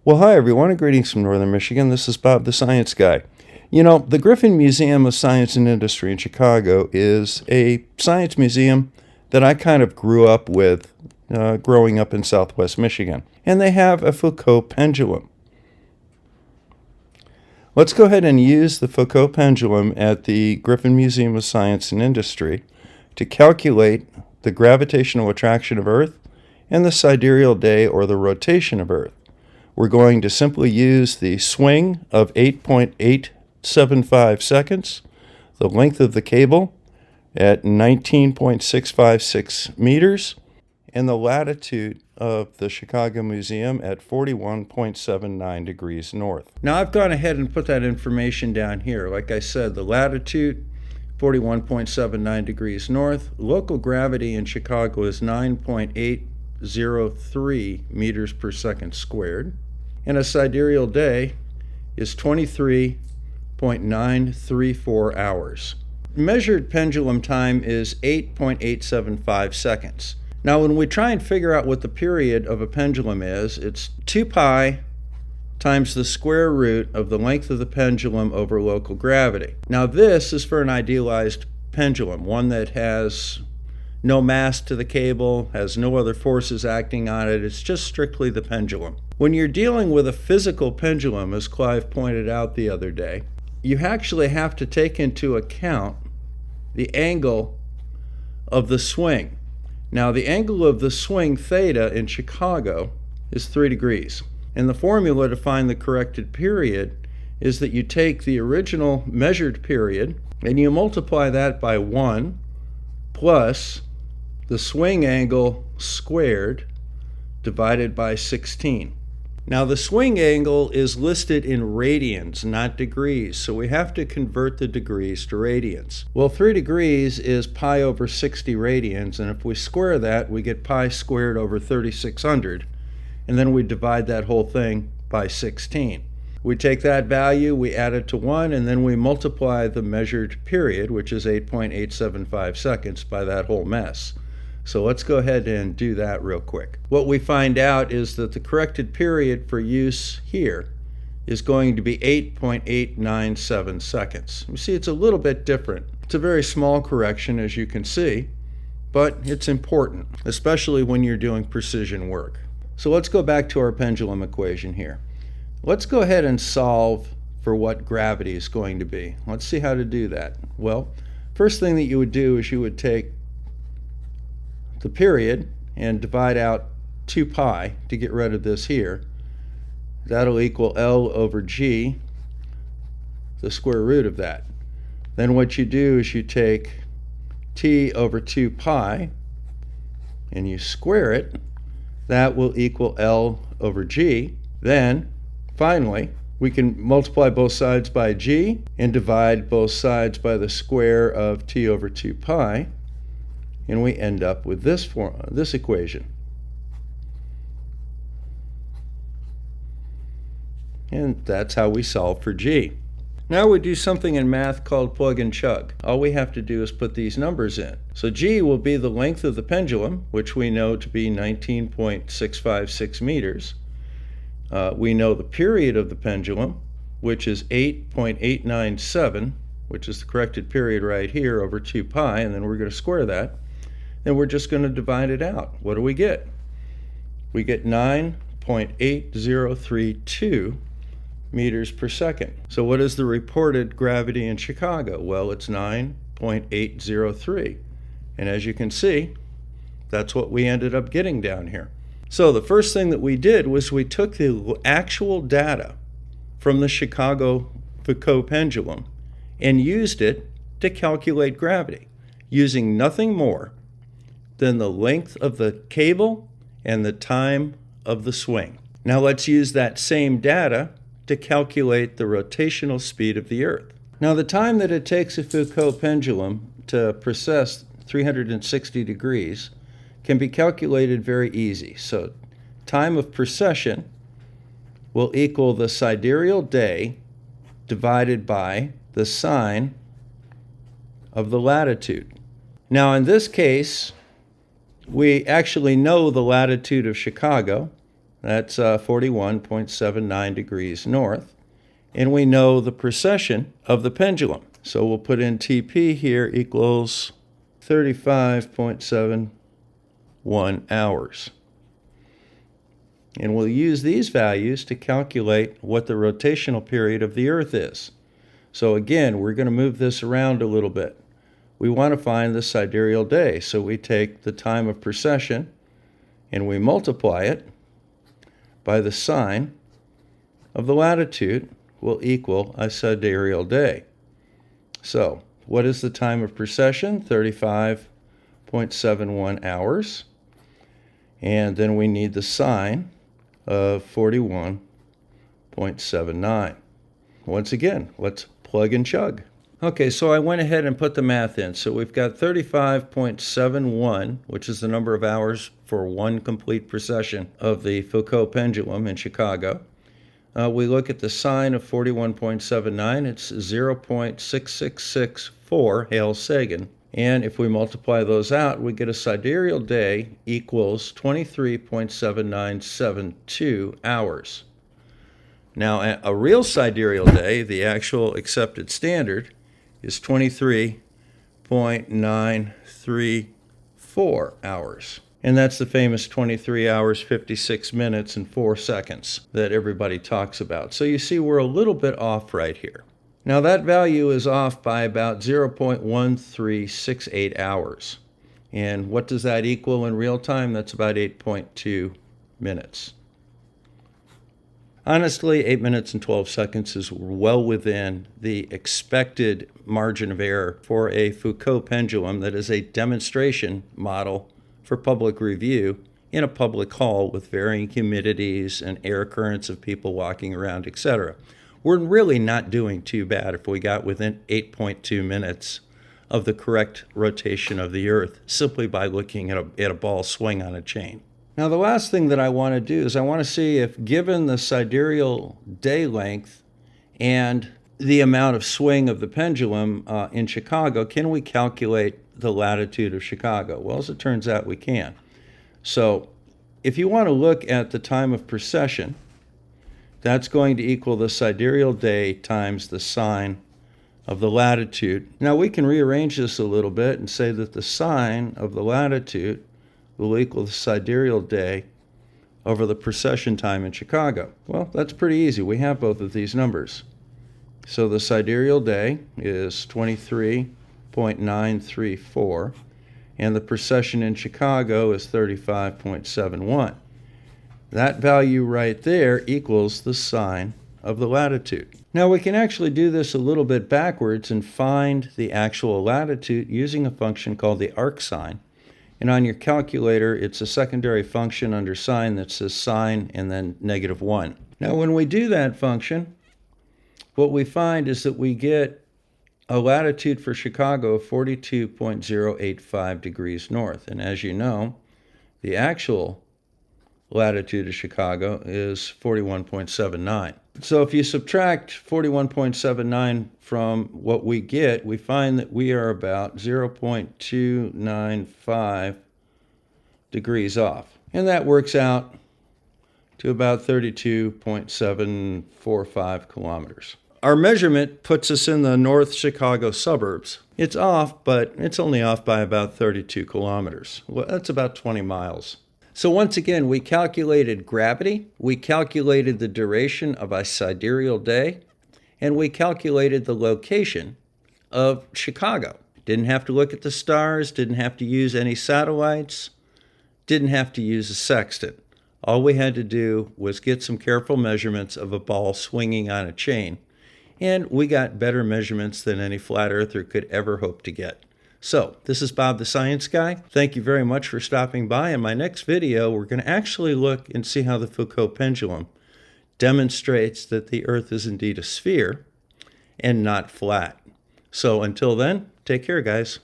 Well, hi everyone, and greetings from Northern Michigan. This is Bob the Science Guy. You know, the Griffin Museum of Science and Industry in Chicago is a science museum that I kind of grew up with growing up in Southwest Michigan. And they have a Foucault pendulum. Let's go ahead and use the Foucault pendulum at the Griffin Museum of Science and Industry to calculate the gravitational attraction of Earth and the sidereal day, or the rotation of Earth. We're going to simply use the swing of 8.875 seconds, the length of the cable at 19.656 meters, and the latitude of the Chicago Museum at 41.79 degrees north. Now I've gone ahead and put that information down here. Like I said, the latitude, 41.79 degrees north. Local gravity in Chicago is 9.803 meters per second squared. And a sidereal day is 23.934 hours. Measured pendulum time is 8.875 seconds. Now when we try and figure out what the period of a pendulum is, it's 2 pi times the square root of the length of the pendulum over local gravity. Now this is for an idealized pendulum, one that has no mass to the cable, has no other forces acting on it. It's just strictly the pendulum. When you're dealing with a physical pendulum, as Clive pointed out the other day, you actually have to take into account the angle of the swing. Now, the angle of the swing, theta, in Chicago is 3 degrees. And the formula to find the corrected period is that you take the original measured period and you multiply that by 1 plus the swing angle squared divided by 16. Now the swing angle is listed in radians, not degrees, so we have to convert the degrees to radians. Well, 3 degrees is pi over 60 radians, and if we square that, we get pi squared over 3600, and then we divide that whole thing by 16. We take that value, we add it to 1, and then we multiply the measured period, which is 8.875 seconds, by that whole mess. So let's go ahead and do that real quick. What we find out is that the corrected period for use here is going to be 8.897 seconds. You see, it's a little bit different. It's a very small correction, as you can see, but it's important, especially when you're doing precision work. So let's go back to our pendulum equation here. Let's go ahead and solve for what gravity is going to be. Let's see how to do that. Well, first thing that you would do is you would take the period and divide out 2 pi to get rid of this here. That'll equal L over G, the square root of that. Then what you do is you take T over 2 pi and you square it. That will equal L over G. Then finally we can multiply both sides by G and divide both sides by the square of T over 2 pi. And we end up with this equation. And that's how we solve for G. Now we do something in math called plug and chug. All we have to do is put these numbers in. So G will be the length of the pendulum, which we know to be 19.656 meters. We know the period of the pendulum, which is 8.897, which is the corrected period right here, over 2 pi, and then we're going to square that. And we're just going to divide it out. What do we get? We get 9.8032 meters per second. So what is the reported gravity in Chicago? Well, it's 9.803. And as you can see, that's what we ended up getting down here. So the first thing that we did was we took the actual data from the Chicago Foucault pendulum and used it to calculate gravity, using nothing more than the length of the cable and the time of the swing. Now let's use that same data to calculate the rotational speed of the Earth. Now the time that it takes a Foucault pendulum to precess 360 degrees can be calculated very easy. So time of precession will equal the sidereal day divided by the sine of the latitude. Now in this case, we actually know the latitude of Chicago. That's 41.79 degrees north. And we know the precession of the pendulum. So we'll put in TP here equals 35.71 hours. And we'll use these values to calculate what the rotational period of the Earth is. So again, we're going to move this around a little bit. We want to find the sidereal day, so we take the time of precession and we multiply it by the sine of the latitude will equal a sidereal day. So what is the time of precession? 35.71 hours. And then we need the sine of 41.79. Once again, let's plug and chug. Okay, so I went ahead and put the math in. So we've got 35.71, which is the number of hours for one complete precession of the Foucault Pendulum in Chicago. We look at the sine of 41.79. It's 0.6664 Hale-Sagan. And if we multiply those out, we get a sidereal day equals 23.7972 hours. Now, a real sidereal day, the actual accepted standard, is 23.934 hours. And that's the famous 23 hours, 56 minutes, and 4 seconds that everybody talks about. So you see we're a little bit off right here. Now that value is off by about 0.1368 hours. And what does that equal in real time? That's about 8.2 minutes. Honestly, 8 minutes and 12 seconds is well within the expected margin of error for a Foucault pendulum that is a demonstration model for public review in a public hall with varying humidities and air currents of people walking around, etc. We're really not doing too bad if we got within 8.2 minutes of the correct rotation of the Earth simply by looking at a ball swing on a chain. Now, the last thing that I want to do is I want to see if, given the sidereal day length and the amount of swing of the pendulum in Chicago, can we calculate the latitude of Chicago? Well, as it turns out, we can. So if you want to look at the time of precession, that's going to equal the sidereal day times the sine of the latitude. Now we can rearrange this a little bit and say that the sine of the latitude will equal the sidereal day over the precession time in Chicago. Well, that's pretty easy. We have both of these numbers. So the sidereal day is 23.934, and the precession in Chicago is 35.71. That value right there equals the sine of the latitude. Now we can actually do this a little bit backwards and find the actual latitude using a function called the arcsine. And on your calculator, it's a secondary function under sine that says sine and then -1. Now when we do that function, what we find is that we get a latitude for Chicago of 42.085 degrees north. And as you know, the actual latitude of Chicago is 41.79. So if you subtract 41.79 from what we get, we find that we are about 0.295 degrees off. And that works out to about 32.745 kilometers. Our measurement puts us in the North Chicago suburbs. It's off, but it's only off by about 32 kilometers. Well, that's about 20 miles. So once again, we calculated gravity, we calculated the duration of a sidereal day, and we calculated the location of Chicago. Didn't have to look at the stars, didn't have to use any satellites, didn't have to use a sextant. All we had to do was get some careful measurements of a ball swinging on a chain, and we got better measurements than any flat earther could ever hope to get. So, this is Bob the Science Guy. Thank you very much for stopping by. In my next video, we're going to actually look and see how the Foucault pendulum demonstrates that the Earth is indeed a sphere and not flat. So, until then, take care, guys.